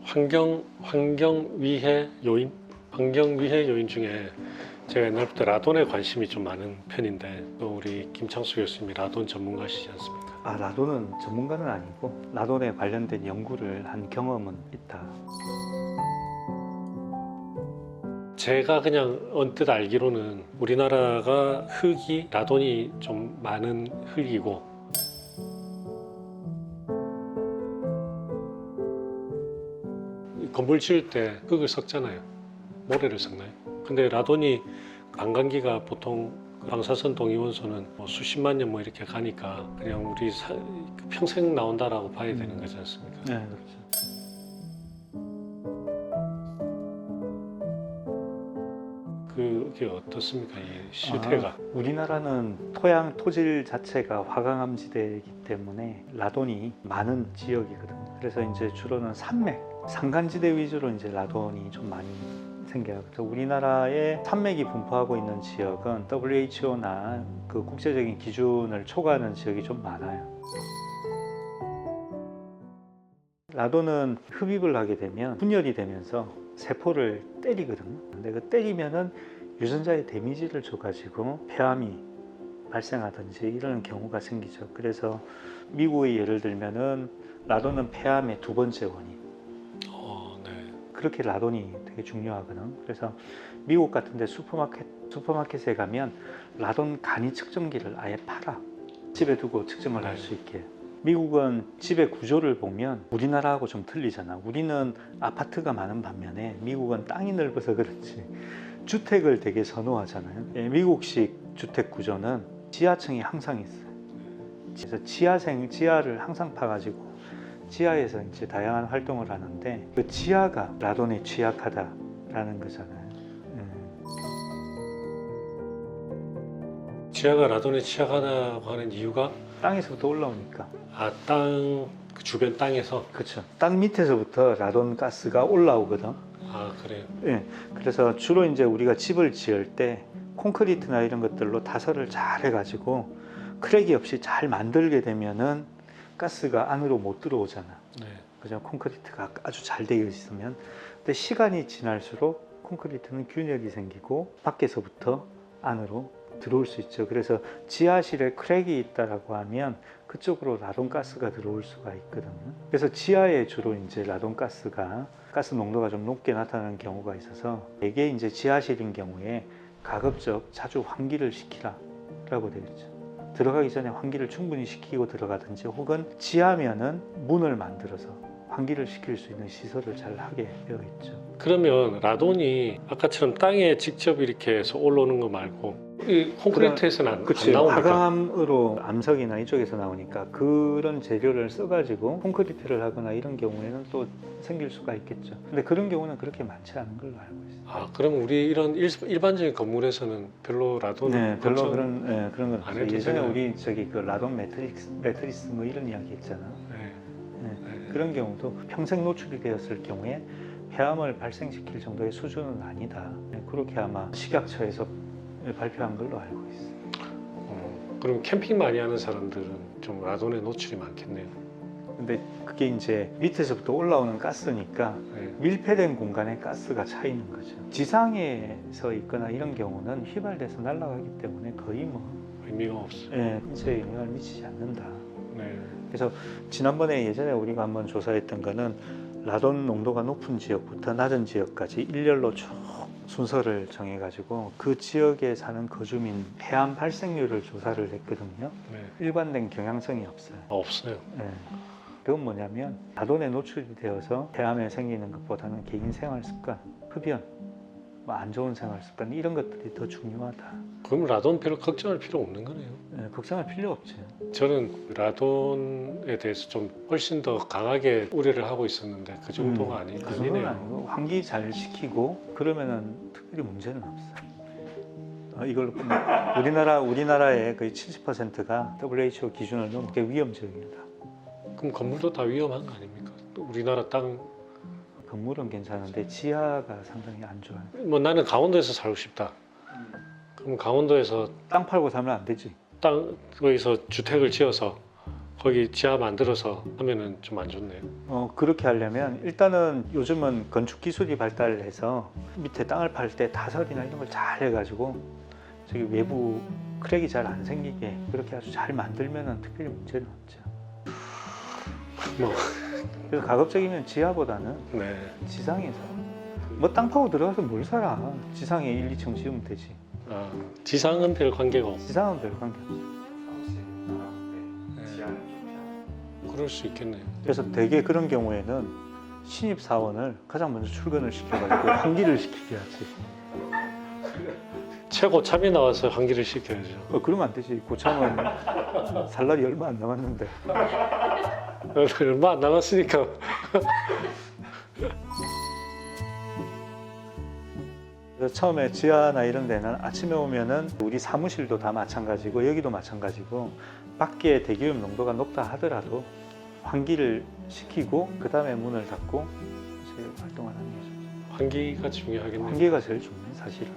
환경위해 요인 중에 제가 옛날부터 라돈에 관심이 좀 많은 편인데 또 우리 김창수 교수님이 라돈 전문가시지 않습니까? 라돈은 전문가는 아니고 라돈에 관련된 연구를 한 경험은 있다. 제가 그냥 언뜻 알기로는 우리나라가 흙이 라돈이 좀 많은 흙이고 건물 지을 때 흙을 섞잖아요. 모래를 섞나요? 근데 라돈이 반감기가 보통 방사선 동위원소는 뭐 수십만 년 뭐 이렇게 가니까 그냥 우리 평생 나온다라고 봐야 되는 거지 않습니까? 네, 그렇죠. 그게 어떻습니까? 이 실태가. 우리나라는 토질 자체가 화강암지대이기 때문에 라돈이 많은 지역이거든요. 그래서 이제 주로는 산간지대 위주로 이제 라돈이 좀 많이 생겨요. 그래서 우리나라에 산맥이 분포하고 있는 지역은 WHO나 그 국제적인 기준을 초과하는 지역이 좀 많아요. 라돈은 흡입을 하게 되면 분열이 되면서 세포를 때리거든요. 근데 그 때리면은 유전자에 데미지를 줘가지고 폐암이 발생하든지 이런 경우가 생기죠. 그래서 미국의 예를 들면은 라돈은 폐암의 두 번째 원인. 네. 그렇게 라돈이 되게 중요하거든. 그래서 미국 같은데 슈퍼마켓에 가면 라돈 간이 측정기를 아예 팔아. 집에 두고 측정을 할 수 있게. 미국은 집의 구조를 보면 우리나라하고 좀 틀리잖아. 우리는 아파트가 많은 반면에 미국은 땅이 넓어서 그렇지 주택을 되게 선호하잖아요. 미국식 주택 구조는 지하층이 항상 있어요. 그래서 지하를 항상 파가지고 지하에서 이제 다양한 활동을 하는데 그 지하가 라돈에 취약하다라는 거잖아요. 지하가 라돈에 취약하다고 하는 이유가 땅에서부터 올라오니까. 땅 그 주변 땅에서. 그렇죠. 땅 밑에서부터 라돈 가스가 올라오거든. 그래요. 예. 그래서 주로 이제 우리가 집을 지을 때 콘크리트나 이런 것들로 다설을 잘 해가지고 크랙이 없이 잘 만들게 되면은 가스가 안으로 못 들어오잖아. 네. 그죠? 콘크리트가 아주 잘 되어 있으면. 근데 시간이 지날수록 콘크리트는 균열이 생기고 밖에서부터 안으로 들어올 수 있죠. 그래서 지하실에 크랙이 있다라고 하면 그쪽으로 라돈 가스가 들어올 수가 있거든요. 그래서 지하에 주로 이제 라돈 가스 농도가 좀 높게 나타나는 경우가 있어서 이게 이제 지하실인 경우에 가급적 자주 환기를 시키라라고 되어 있죠. 들어가기 전에 환기를 충분히 시키고 들어가든지 혹은 지하면은 문을 만들어서 환기를 시킬 수 있는 시설을 잘 하게 되어 있죠. 그러면 라돈이 아까처럼 땅에 직접 이렇게 해서 올라오는 거 말고 이 콘크리트에서는 안 나옵니까? 화강암으로 암석이나 이쪽에서 나오니까 그런 재료를 써가지고 콘크리트를 하거나 이런 경우에는 또 생길 수가 있겠죠. 근데 그런 경우는 그렇게 많지 않은 걸로 알고 있어요. 그럼 우리 이런 일반적인 건물에서는 별로 라돈은 별로 그런 건 안 없어요. 해도 예전에 되나요? 우리 그 라돈 매트리스 뭐 이런 이야기 했잖아. 그런 경우도 평생 노출이 되었을 경우에 폐암을 발생시킬 정도의 수준은 아니다. 그렇게 아마 식약처에서 발표한 걸로 알고 있어요. 그럼 캠핑 많이 하는 사람들은 좀 라돈에 노출이 많겠네요. 근데 그게 이제 밑에서부터 올라오는 가스니까 밀폐된 공간에 가스가 차 있는 거죠. 지상에서 있거나 이런 경우는 휘발돼서 날아가기 때문에 거의 뭐 의미가 없어요. 인체에 영향을 미치지 않는다. 네. 그래서 지난번에 예전에 우리가 한번 조사했던 거는 라돈 농도가 높은 지역부터 낮은 지역까지 일렬로 쭉 순서를 정해가지고 그 지역에 사는 거주민 폐암 발생률을 조사를 했거든요. 일관된 경향성이 없어요. 없어요. 그건 뭐냐면 라돈에 노출이 되어서 폐암에 생기는 것보다는 개인 생활 습관, 흡연, 뭐 안 좋은 생활 습관 이런 것들이 더 중요하다. 그럼 라돈 별로 걱정할 필요 없는 거네요. 걱정할 필요 없죠. 저는 라돈에 대해서 좀 훨씬 더 강하게 우려를 하고 있었는데 그 정도가 그 정도는 아니네요. 아니고 환기 잘 시키고 그러면은 특별히 문제는 없어요. 이걸로 우리나라의 거의 70%가 WHO 기준을 넘게 위험 지역이다. 그럼 건물도 다 위험한 거 아닙니까? 또 우리나라 땅. 건물은 괜찮은데 지하가 상당히 안 좋아요. 뭐 나는 강원도에서 살고 싶다. 그럼 강원도에서 땅 팔고 살면 안 되지. 거기서 주택을 지어서 거기 지하 만들어서 하면은 좀 안 좋네요. 그렇게 하려면 일단은 요즘은 건축 기술이 발달해서 밑에 땅을 팔 때 다설이나 이런 걸 잘 해가지고 저기 외부 크랙이 잘 안 생기게 그렇게 아주 잘 만들면은 특별히 문제는 없죠. 뭐, 그래서 가급적이면 지하보다는 네. 지상에서 뭐 땅 파고 들어가서 뭘 살아. 지상에 1, 2층 지으면 되지. 아, 지상은 별 관계가 없. 지상은 별 관계 없어. 그럴 수 있겠네요. 그래서 대개 그런 경우에는 신입 사원을 가장 먼저 출근을 시켜가지고 환기를 시키게 하지. 최고 참이 나와서 환기를 시켜야죠. 그러면 안 되지. 고참은 살 날이 얼마 안 남았는데. 얼마 안 남았으니까. 그래서 처음에 지하나 이런 데는 아침에 오면은 우리 사무실도 다 마찬가지고 여기도 마찬가지고 밖에 대기오염 농도가 높다 하더라도 환기를 시키고 그 다음에 문을 닫고 이제 활동을 하는 거죠. 환기가 중요하겠네요. 환기가 제일 중요해 사실은.